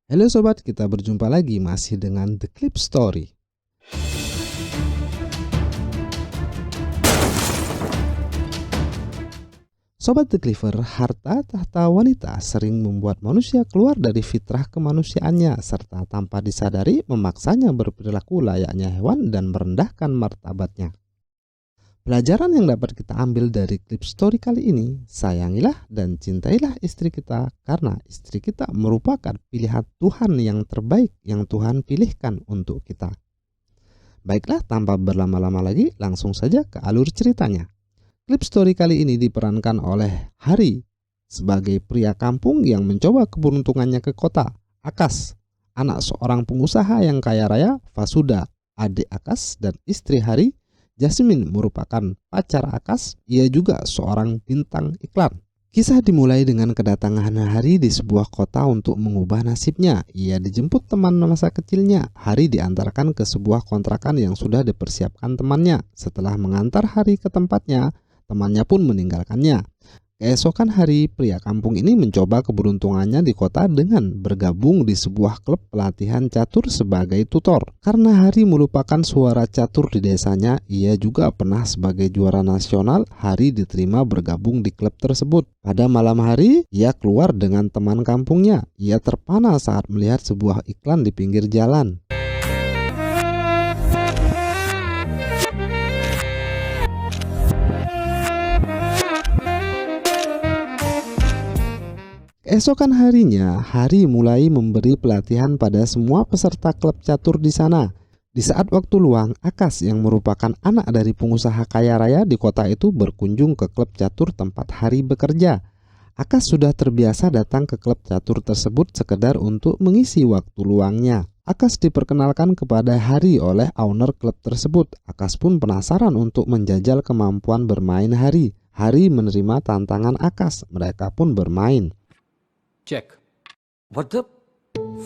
Halo sobat, kita berjumpa lagi masih dengan The Clip Story. Sobat The Cliver, harta tahta wanita sering membuat manusia keluar dari fitrah kemanusiaannya serta tanpa disadari memaksanya berperilaku layaknya hewan dan merendahkan martabatnya. Pelajaran yang dapat kita ambil dari Clip Story kali ini, sayangilah dan cintailah istri kita karena istri kita merupakan pilihan Tuhan yang terbaik yang Tuhan pilihkan untuk kita. Baiklah, tanpa berlama-lama lagi, langsung saja ke alur ceritanya. Clip Story kali ini diperankan oleh Hari sebagai pria kampung yang mencoba keberuntungannya ke kota. Akas, anak seorang pengusaha yang kaya raya. Fasuda, adik Akas, dan istri Hari, Jasmine, merupakan pacar Akas. Ia juga seorang bintang iklan. Kisah dimulai dengan kedatangan Hari di sebuah kota untuk mengubah nasibnya. Ia dijemput teman masa kecilnya. Hari diantarkan ke sebuah kontrakan yang sudah dipersiapkan temannya. Setelah mengantar Hari ke tempatnya, temannya pun meninggalkannya. Keesokan hari, pria kampung ini mencoba keberuntungannya di kota dengan bergabung di sebuah klub pelatihan catur sebagai tutor. Karena Hari merupakan suara catur di desanya, ia juga pernah sebagai juara nasional. Hari diterima bergabung di klub tersebut. Pada malam hari, ia keluar dengan teman kampungnya. Ia terpana saat melihat sebuah iklan di pinggir jalan. Keesokan harinya, Hari mulai memberi pelatihan pada semua peserta klub catur di sana. Di saat waktu luang, Akas yang merupakan anak dari pengusaha kaya raya di kota itu berkunjung ke klub catur tempat Hari bekerja. Akas sudah terbiasa datang ke klub catur tersebut sekedar untuk mengisi waktu luangnya. Akas diperkenalkan kepada Hari oleh owner klub tersebut. Akas pun penasaran untuk menjajal kemampuan bermain Hari. Hari menerima tantangan Akas. Mereka pun bermain. Check. What the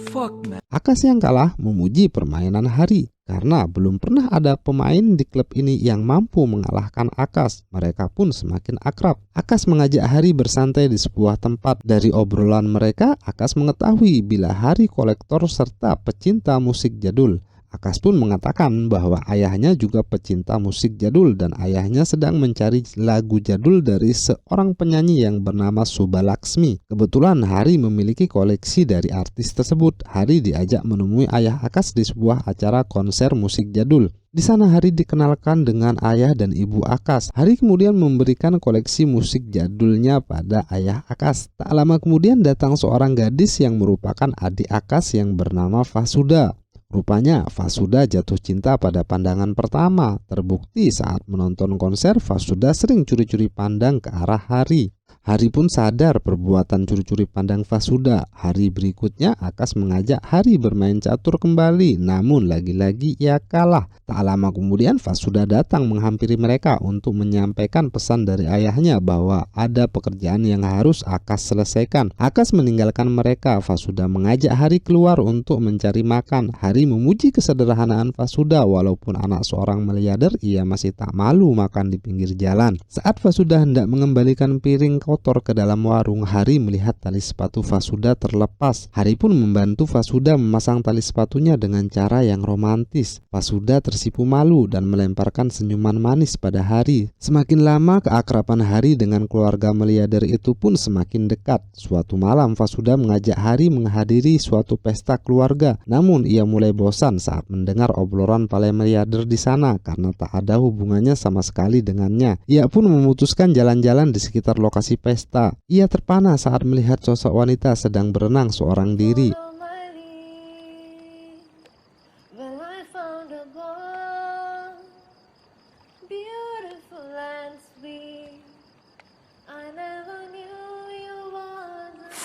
fuck, man? Akas yang kalah memuji permainan Hari karena belum pernah ada pemain di klub ini yang mampu mengalahkan Akas. Mereka pun semakin akrab. Akas mengajak Hari bersantai di sebuah tempat. Dari obrolan mereka, Akas mengetahui bila Hari kolektor serta pecinta musik jadul. Akas pun mengatakan bahwa ayahnya juga pecinta musik jadul dan ayahnya sedang mencari lagu jadul dari seorang penyanyi yang bernama Subalaksmi. Kebetulan Hari memiliki koleksi dari artis tersebut. Hari diajak menemui ayah Akas di sebuah acara konser musik jadul. Di sana Hari dikenalkan dengan ayah dan ibu Akas. Hari kemudian memberikan koleksi musik jadulnya pada ayah Akas. Tak lama kemudian datang seorang gadis yang merupakan adik Akas yang bernama Fasuda. Rupanya Fasuda jatuh cinta pada pandangan pertama. Terbukti saat menonton konser, Fasuda sering curi-curi pandang ke arah Hari. Hari pun sadar perbuatan curi-curi pandang Fasuda. Hari berikutnya Akas mengajak Hari bermain catur kembali, namun lagi-lagi ia kalah. Tak lama kemudian Fasuda datang menghampiri mereka untuk menyampaikan pesan dari ayahnya bahwa ada pekerjaan yang harus Akas selesaikan. Akas meninggalkan mereka. Fasuda mengajak Hari keluar untuk mencari makan. Hari memuji kesederhanaan Fasuda. Walaupun anak seorang miliarder, ia masih tak malu makan di pinggir jalan. Saat Fasuda hendak mengembalikan piring kotor ke dalam warung, Hari melihat tali sepatu Fasuda terlepas. Hari pun membantu Fasuda memasang tali sepatunya dengan cara yang romantis. Fasuda tersipu malu dan melemparkan senyuman manis pada Hari. Semakin lama keakraban Hari dengan keluarga miliarder itu pun semakin dekat. Suatu malam Fasuda mengajak Hari menghadiri suatu pesta keluarga. Namun ia mulai bosan saat mendengar obrolan para miliarder di sana karena tak ada hubungannya sama sekali dengannya. Ia pun memutuskan jalan-jalan di sekitar lokasi pesta. Ia terpana saat melihat sosok wanita sedang berenang seorang diri.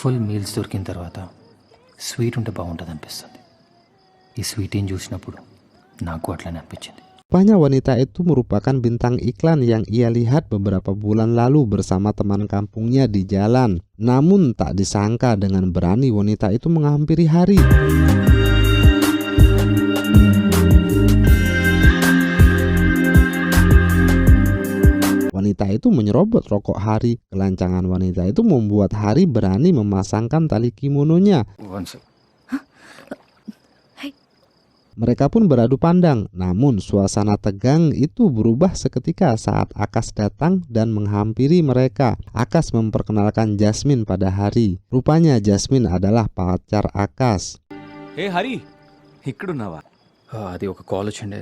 Full meals దొరికిన తర్వాత స్వీట్ ఉంటే బాగుంటుంది అనిపిస్తుంది. ఈ స్వీట్ని చూసినప్పుడు నాకు అట్లనే అనిపించింది. Rupanya wanita itu merupakan bintang iklan yang ia lihat beberapa bulan lalu bersama teman kampungnya di jalan. Namun tak disangka dengan berani wanita itu menghampiri Hari. Wanita itu menyerobot rokok Hari. Kelancangan wanita itu membuat Hari berani memasangkan tali kimononya. One sec. Mereka pun beradu pandang, namun suasana tegang itu berubah seketika saat Akas datang dan menghampiri mereka. Akas memperkenalkan Jasmine pada Hari. Rupanya Jasmine adalah pacar Akas. Hey Hari, ఇక్కడున్నావా? అది ఒక కాల్ వచ్చిండే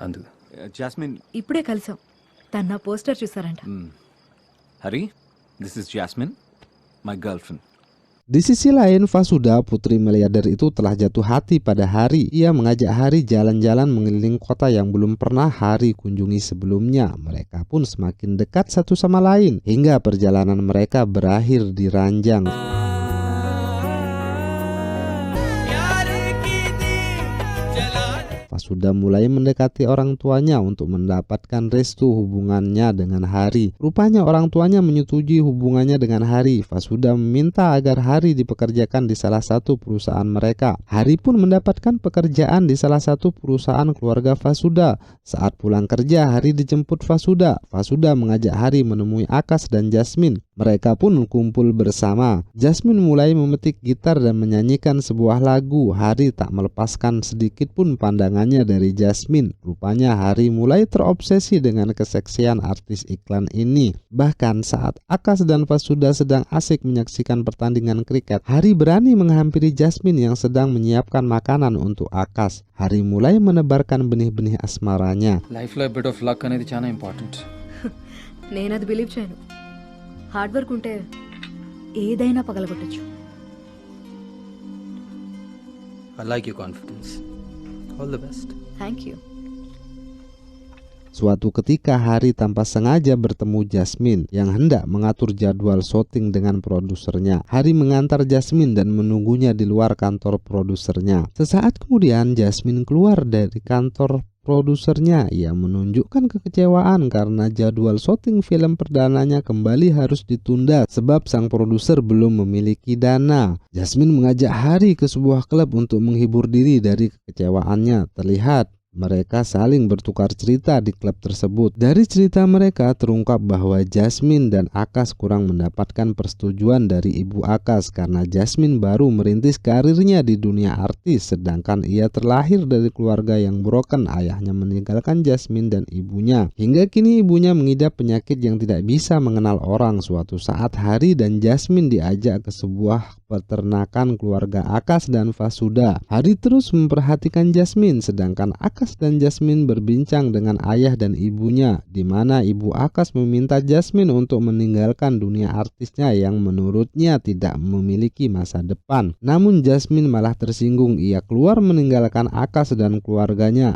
అందుకు. జాస్మిన్. ఇప్పుడే కలిసాం. తన నా పోస్టర్ చూసారంట. Hari, this is Jasmine, my girlfriend. Di sisi lain, Fasuda, putri miliarder itu telah jatuh hati pada Hari. Ia mengajak Hari jalan-jalan mengeliling kota yang belum pernah Hari kunjungi sebelumnya. Mereka pun semakin dekat satu sama lain hingga perjalanan mereka berakhir di ranjang. Fasuda mulai mendekati orang tuanya untuk mendapatkan restu hubungannya dengan Hari. Rupanya orang tuanya menyetujui hubungannya dengan Hari. Fasuda meminta agar Hari dipekerjakan di salah satu perusahaan mereka. Hari pun mendapatkan pekerjaan di salah satu perusahaan keluarga Fasuda. Saat pulang kerja, Hari dijemput Fasuda. Fasuda mengajak Hari menemui Akas dan Jasmine. Mereka pun kumpul bersama. Jasmine mulai memetik gitar dan menyanyikan sebuah lagu. Hari tak melepaskan sedikit pun pandangannya dari Jasmine. Rupanya Hari mulai terobsesi dengan keseksian artis iklan ini. Bahkan saat Akas dan Fasuda sedang asik menyaksikan pertandingan kriket, Hari berani menghampiri Jasmine yang sedang menyiapkan makanan untuk Akas. Hari mulai menebarkan benih-benih asmaranya. లైఫ్లో bit of luck అనేది చాలా ఇంపార్టెంట్. నేను అది బిలీవ్ చేయను. Hard work ఉంటే ఏదైనా పగలగొట్టచ్చు. I like your confidence. All the best. Thank you. Suatu ketika Hari tanpa sengaja bertemu Jasmine yang hendak mengatur jadwal syuting dengan produsernya. Hari mengantar Jasmine dan menunggunya di luar kantor produsernya. Sesaat kemudian Jasmine keluar dari kantor produsernya. Ia menunjukkan kekecewaan karena jadwal syuting film perdananya kembali harus ditunda sebab sang produser belum memiliki dana. Jasmine mengajak Hari ke sebuah klub untuk menghibur diri dari kekecewaannya. Terlihat mereka saling bertukar cerita di klub tersebut. Dari cerita mereka terungkap bahwa Jasmine dan Akas kurang mendapatkan persetujuan dari ibu Akas karena Jasmine baru merintis karirnya di dunia artis, sedangkan ia terlahir dari keluarga yang broken. Ayahnya meninggalkan Jasmine dan ibunya. Hingga kini ibunya mengidap penyakit yang tidak bisa mengenal orang. Suatu saat Hari dan Jasmine diajak ke sebuah peternakan keluarga Akas dan Fasuda. Hari terus memperhatikan Jasmine, sedangkan Akas dan Jasmine berbincang dengan ayah dan ibunya, di mana ibu Akas meminta Jasmine untuk meninggalkan dunia artisnya yang menurutnya tidak memiliki masa depan. Namun Jasmine malah tersinggung. Ia keluar meninggalkan Akas dan keluarganya.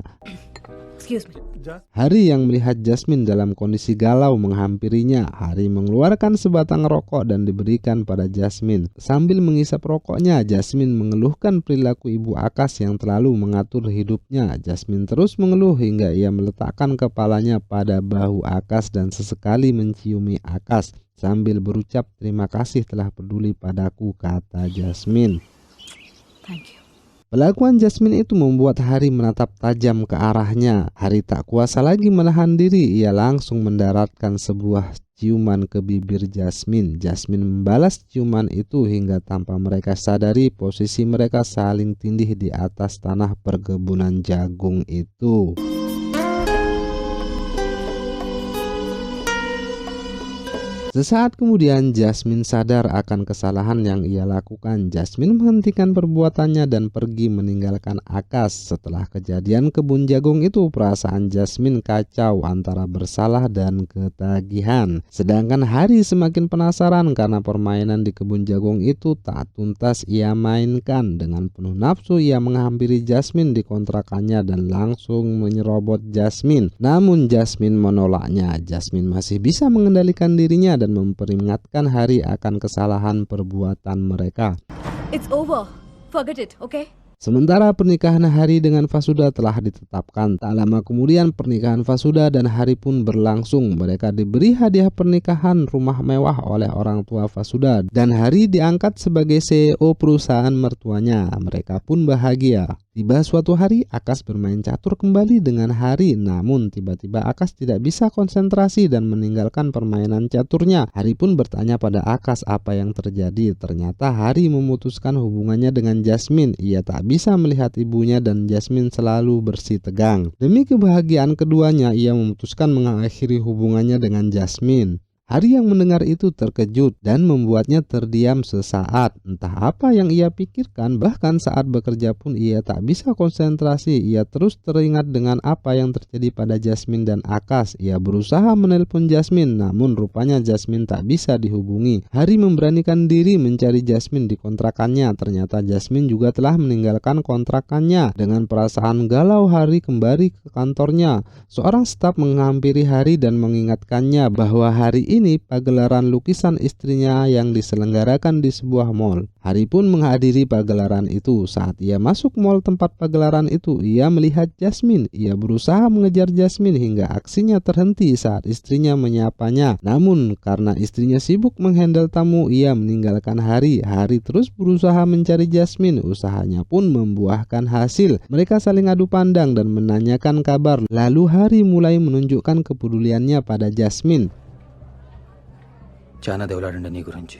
Excuse me. Hari yang melihat Jasmine dalam kondisi galau menghampirinya. Hari mengeluarkan sebatang rokok dan diberikan pada Jasmine. Sambil menghisap rokoknya, Jasmine mengeluhkan perilaku ibu Akas yang terlalu mengatur hidupnya. Jasmine terus mengeluh hingga ia meletakkan kepalanya pada bahu Akas dan sesekali menciumi Akas sambil berucap, "Terima kasih telah peduli padaku," kata Jasmine. Thank you. Pelakuan Jasmine itu membuat Hari menatap tajam ke arahnya. Hari tak kuasa lagi menahan diri. Ia langsung mendaratkan sebuah ciuman ke bibir Jasmine. Jasmine membalas ciuman itu hingga tanpa mereka sadari posisi mereka saling tindih di atas tanah perkebunan jagung itu. Sesaat kemudian Jasmine sadar akan kesalahan yang ia lakukan. Jasmine menghentikan perbuatannya dan pergi meninggalkan Akas. Setelah kejadian kebun jagung itu, perasaan Jasmine kacau antara bersalah dan ketagihan. Sedangkan Hari semakin penasaran karena permainan di kebun jagung itu tak tuntas ia mainkan. Dengan penuh nafsu ia menghampiri Jasmine di kontrakannya dan langsung menyerobot Jasmine. Namun Jasmine menolaknya. Jasmine masih bisa mengendalikan dirinya dan memperingatkan Hari akan kesalahan perbuatan mereka. It's over. Forget it, okay? Sementara pernikahan Hari dengan Fasuda telah ditetapkan. Tak lama kemudian pernikahan Fasuda dan Hari pun berlangsung. Mereka diberi hadiah pernikahan rumah mewah oleh orang tua Fasuda dan Hari diangkat sebagai CEO perusahaan mertuanya. Mereka pun bahagia. Tiba suatu hari Akas bermain catur kembali dengan Hari, namun tiba-tiba Akas tidak bisa konsentrasi dan meninggalkan permainan caturnya. Hari pun bertanya pada Akas apa yang terjadi. Ternyata Hari memutuskan hubungannya dengan Jasmine. Ia tak bisa melihat ibunya dan Jasmine selalu bersih tegang. Demi kebahagiaan keduanya, ia memutuskan mengakhiri hubungannya dengan Jasmine. Hari yang mendengar itu terkejut dan membuatnya terdiam sesaat. Entah apa yang ia pikirkan, bahkan saat bekerja pun ia tak bisa konsentrasi. Ia terus teringat dengan apa yang terjadi pada Jasmine dan Akas. Ia berusaha menelpon Jasmine, namun rupanya Jasmine tak bisa dihubungi. Hari memberanikan diri mencari Jasmine di kontrakannya. Ternyata Jasmine juga telah meninggalkan kontrakannya. Dengan perasaan galau, Hari kembali ke kantornya. Seorang staf menghampiri Hari dan mengingatkannya bahwa hari ini pagelaran lukisan istrinya yang diselenggarakan di sebuah mall. Hari pun menghadiri pagelaran itu. Saat ia masuk mall tempat pagelaran itu, ia melihat Jasmine. Ia berusaha mengejar Jasmine hingga aksinya terhenti saat istrinya menyapanya. Namun karena istrinya sibuk menghandle tamu, ia meninggalkan Hari. Hari terus berusaha mencari Jasmine. Usahanya pun membuahkan hasil. Mereka saling adu pandang dan menanyakan kabar. Lalu Hari mulai menunjukkan kepeduliannya pada Jasmine. చాలా దేవులాడండి నీ గురించి.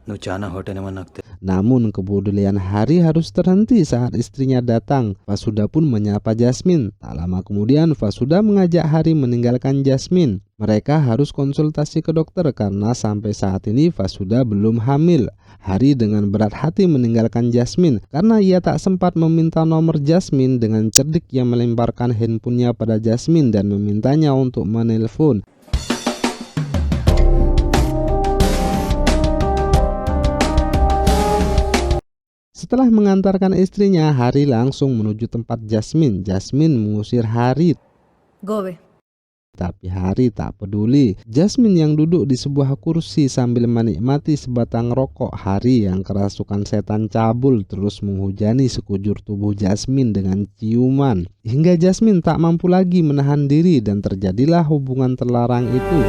నువ్వు చాలా హర్ట్ అయినావని నాకు తెలుసు. Namun kepedulian Hari harus terhenti saat istrinya datang. Fasuda pun menyapa Jasmine. Tak lama kemudian Fasuda mengajak Hari meninggalkan Jasmine. Mereka harus konsultasi ke dokter karena sampai saat ini Fasuda belum hamil. Hari dengan berat hati meninggalkan Jasmine karena ia tak sempat meminta nomor Jasmine. Dengan cerdik ia melemparkan handphonenya pada Jasmine dan memintanya untuk menelpon. Setelah mengantarkan istrinya, Hari langsung menuju tempat Jasmine. Jasmine mengusir Hari, Go away. tapi Hari tak peduli. Jasmine yang duduk di sebuah kursi sambil menikmati sebatang rokok. Hari yang kerasukan setan cabul terus menghujani sekujur tubuh Jasmine dengan ciuman. Hingga Jasmine tak mampu lagi menahan diri dan terjadilah hubungan terlarang itu.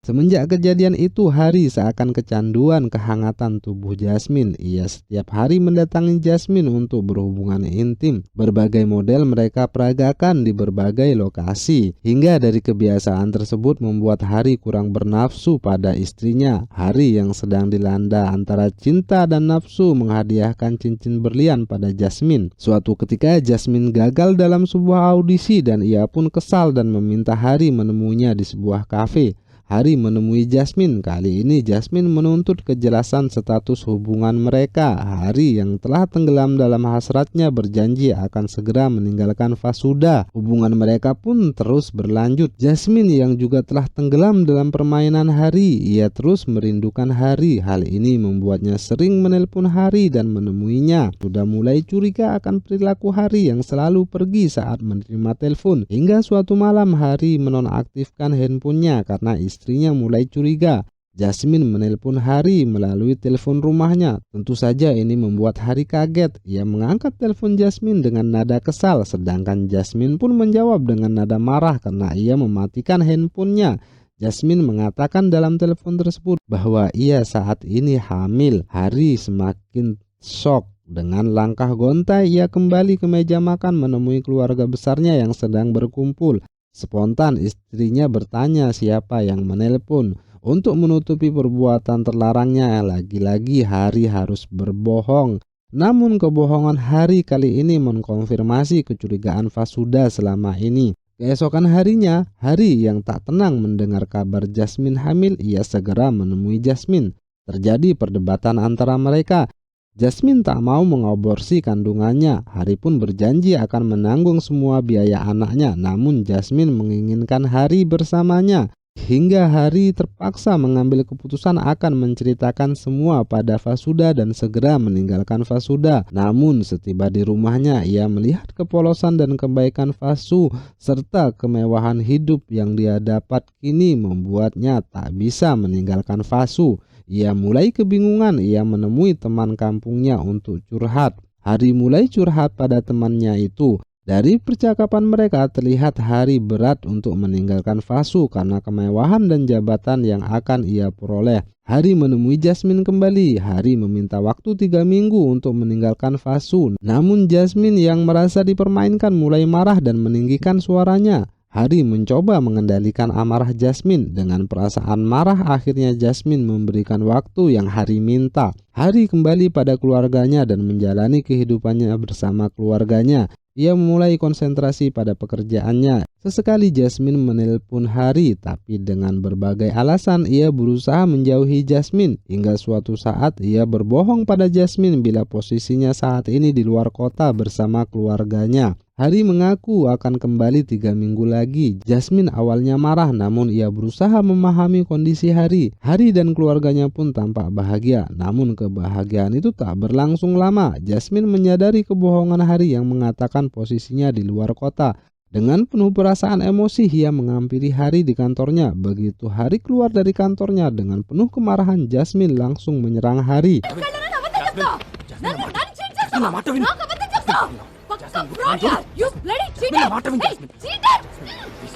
Semenjak kejadian itu, Hari seakan kecanduan kehangatan tubuh Jasmine. Ia setiap hari mendatangi Jasmine untuk berhubungan intim. Berbagai model mereka peragakan di berbagai lokasi. Hingga dari kebiasaan tersebut membuat Hari kurang bernafsu pada istrinya. Hari yang sedang dilanda antara cinta dan nafsu menghadiahkan cincin berlian pada Jasmine. Suatu ketika Jasmine gagal dalam sebuah audisi dan ia pun kesal dan meminta Hari menemuinya di sebuah kafe. Hari menemui Jasmine. Kali ini Jasmine menuntut kejelasan status hubungan mereka. Hari yang telah tenggelam dalam hasratnya berjanji akan segera meninggalkan Fasuda. Hubungan mereka pun terus berlanjut. Jasmine yang juga telah tenggelam dalam permainan Hari. Ia terus merindukan Hari. Hal ini membuatnya sering menelpon Hari dan menemuinya. Sudah mulai curiga akan perilaku Hari yang selalu pergi saat menerima telepon. Hingga suatu malam Hari menonaktifkan handphonenya karena istrinya mulai curiga. Jasmine menelpon Hari melalui telepon rumahnya. Tentu saja ini membuat Hari kaget. Ia mengangkat telepon Jasmine dengan nada kesal, sedangkan Jasmine pun menjawab dengan nada marah karena ia mematikan handphonenya. Jasmine mengatakan dalam telepon tersebut bahwa ia saat ini hamil. Hari semakin shock. Dengan langkah gontai ia kembali ke meja makan menemui keluarga besarnya yang sedang berkumpul. Spontan istrinya bertanya siapa yang menelpon. Untuk menutupi perbuatan terlarangnya, lagi-lagi Hari harus berbohong. Namun kebohongan Hari kali ini mengkonfirmasi kecurigaan Fasuda selama ini. Keesokan harinya, Hari yang tak tenang mendengar kabar Jasmine hamil, ia segera menemui Jasmine. Terjadi perdebatan antara mereka. Jasmine tak mau mengaborsi kandungannya. Hari pun berjanji akan menanggung semua biaya anaknya. Namun Jasmine menginginkan Hari bersamanya. Hingga Hari terpaksa mengambil keputusan akan menceritakan semua pada Fasuda dan segera meninggalkan Fasuda. Namun setiba di rumahnya ia melihat kepolosan dan kebaikan Fasu serta kemewahan hidup yang dia dapat kini membuatnya tak bisa meninggalkan Fasu. Ia mulai kebingungan. Ia menemui teman kampungnya untuk curhat. Hari mulai curhat pada temannya itu. Dari percakapan mereka terlihat Hari berat untuk meninggalkan Fasu karena kemewahan dan jabatan yang akan ia peroleh. Hari menemui Jasmine kembali. Hari meminta waktu 3 minggu untuk meninggalkan Fasu. Namun Jasmine yang merasa dipermainkan mulai marah dan meninggikan suaranya. Hari mencoba mengendalikan amarah Jasmine. Dengan perasaan marah, akhirnya Jasmine memberikan waktu yang Hari minta. Hari kembali pada keluarganya dan menjalani kehidupannya bersama keluarganya. Ia memulai konsentrasi pada pekerjaannya. Sesekali Jasmine menelpon Hari, tapi dengan berbagai alasan ia berusaha menjauhi Jasmine. Hingga suatu saat ia berbohong pada Jasmine bila posisinya saat ini di luar kota bersama keluarganya. Hari mengaku akan kembali 3 minggu lagi. Jasmine awalnya marah, namun ia berusaha memahami kondisi Hari. Hari dan keluarganya pun tampak bahagia. Namun kebahagiaan itu tak berlangsung lama. Jasmine menyadari kebohongan Hari yang mengatakan posisinya di luar kota. Dengan penuh perasaan emosi, ia menghampiri Hari di kantornya. Begitu Hari keluar dari kantornya dengan penuh kemarahan, Jasmine langsung menyerang Hari.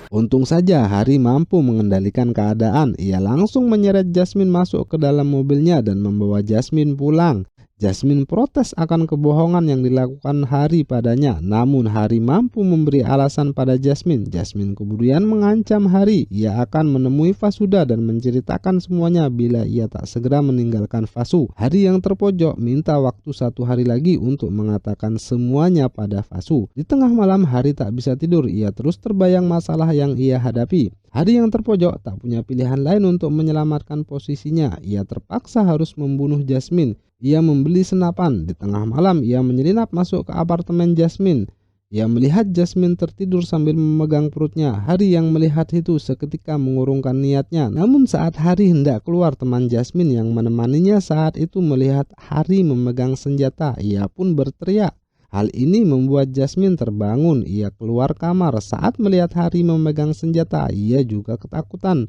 Untung saja Hari mampu mengendalikan keadaan. Ia langsung menyeret Jasmine masuk ke dalam mobilnya dan membawa Jasmine pulang. Jasmine protes akan kebohongan yang dilakukan Hari padanya, namun Hari mampu memberi alasan pada Jasmine. Jasmine kemudian mengancam Hari ia akan menemui Fasuda dan menceritakan semuanya bila ia tak segera meninggalkan Fasu. Hari yang terpojok minta waktu 1 hari lagi untuk mengatakan semuanya pada Fasu. Di tengah malam Hari tak bisa tidur, ia terus terbayang masalah yang ia hadapi. Hari yang terpojok tak punya pilihan lain untuk menyelamatkan posisinya. Ia terpaksa harus membunuh Jasmine. Ia membeli senapan. Di tengah malam ia menyelinap masuk ke apartemen Jasmine. Ia melihat Jasmine tertidur sambil memegang perutnya. Hari yang melihat itu seketika mengurungkan niatnya. Namun saat Hari hendak keluar, teman Jasmine yang menemaninya saat itu melihat Hari memegang senjata. Ia pun berteriak. Hal ini membuat Jasmine terbangun. Ia keluar kamar. Saat melihat Hari memegang senjata, ia juga ketakutan.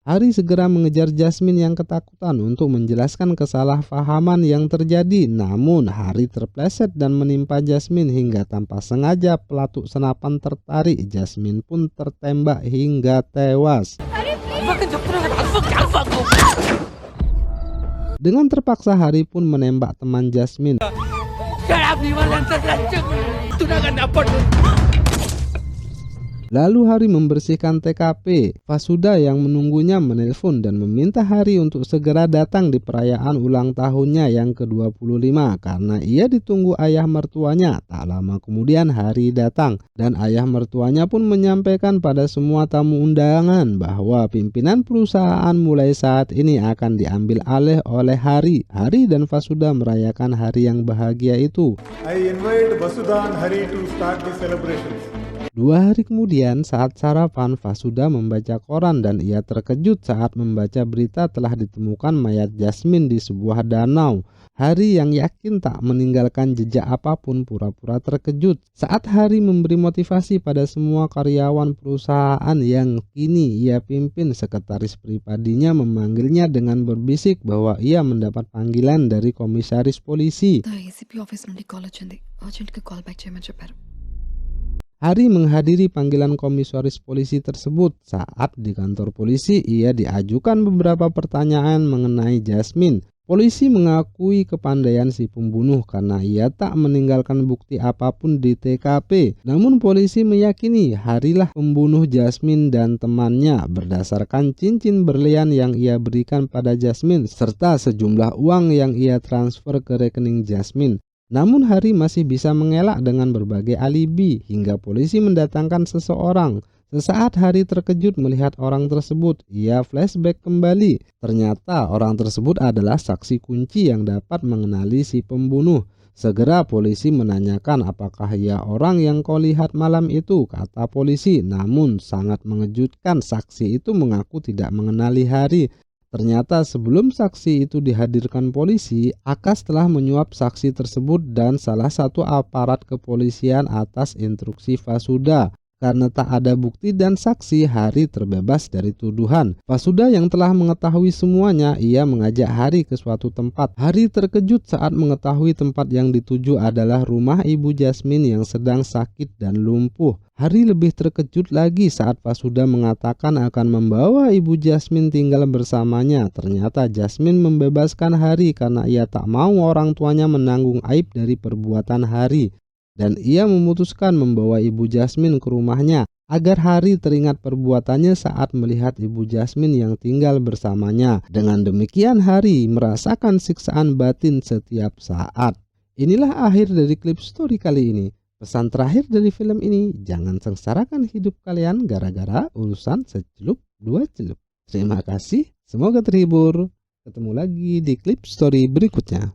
Hari segera mengejar Jasmine yang ketakutan untuk menjelaskan kesalahpahaman yang terjadi. Namun Hari terpleset dan menimpa Jasmine hingga tanpa sengaja pelatuk senapan tertarik. Jasmine pun tertembak hingga tewas. Dengan terpaksa Hari pun menembak teman Jasmine. Lalu Hari membersihkan TKP. Fasuda yang menunggunya menelpon dan meminta Hari untuk segera datang di perayaan ulang tahunnya yang ke-25 karena ia ditunggu ayah mertuanya. Tak lama kemudian Hari datang dan ayah mertuanya pun menyampaikan pada semua tamu undangan bahwa pimpinan perusahaan mulai saat ini akan diambil alih oleh Hari. Hari dan Fasuda merayakan hari yang bahagia itu. I invite Vasudha and Hari to start the celebrations. 2 hari kemudian saat sarapan, Fasuda membaca koran dan ia terkejut saat membaca berita telah ditemukan mayat Jasmine di sebuah danau. Hari yang yakin tak meninggalkan jejak apapun pura-pura terkejut. Saat Hari memberi motivasi pada semua karyawan perusahaan yang kini ia pimpin, sekretaris pribadinya memanggilnya dengan berbisik bahwa ia mendapat panggilan dari komisaris polisi. ACP office నుండి కాల్ వచ్చింది అర్జెంట్గా call back చేయమని చెప్పారు. Hari menghadiri panggilan komisaris polisi tersebut. Saat di kantor polisi, ia diajukan beberapa pertanyaan mengenai Jasmine. Polisi mengakui kepandaian si pembunuh karena ia tak meninggalkan bukti apapun di TKP. Namun polisi meyakini Harilah pembunuh Jasmine dan temannya berdasarkan cincin berlian yang ia berikan pada Jasmine serta sejumlah uang yang ia transfer ke rekening Jasmine. Namun Hari masih bisa mengelak dengan berbagai alibi hingga polisi mendatangkan seseorang. Sesaat Hari terkejut melihat orang tersebut. Ia flashback kembali. Ternyata orang tersebut adalah saksi kunci yang dapat mengenali si pembunuh. Segera polisi menanyakan apakah ia orang yang kau lihat malam itu, kata polisi. Namun sangat mengejutkan, saksi itu mengaku tidak mengenali Hari. Ternyata sebelum saksi itu dihadirkan polisi, Akas telah menyuap saksi tersebut dan salah satu aparat kepolisian atas instruksi Fasuda. Karena tak ada bukti dan saksi, Hari terbebas dari tuduhan. Fasuda yang telah mengetahui semuanya, ia mengajak Hari ke suatu tempat. Hari terkejut saat mengetahui tempat yang dituju adalah rumah ibu Jasmine yang sedang sakit dan lumpuh. Hari lebih terkejut lagi saat Fasuda mengatakan akan membawa ibu Jasmine tinggal bersamanya. Ternyata Jasmine membebaskan Hari karena ia tak mau orang tuanya menanggung aib dari perbuatan Hari. Dan ia memutuskan membawa ibu Jasmine ke rumahnya. agar Hari teringat perbuatannya saat melihat Ibu Jasmine yang tinggal bersamanya. Dengan demikian Hari merasakan siksaan batin setiap saat. Inilah akhir dari klip story kali ini. Pesan terakhir dari film ini, jangan sengsarakan hidup kalian gara-gara urusan secelup dua celup. Terima kasih, semoga terhibur. Ketemu lagi di klip story berikutnya.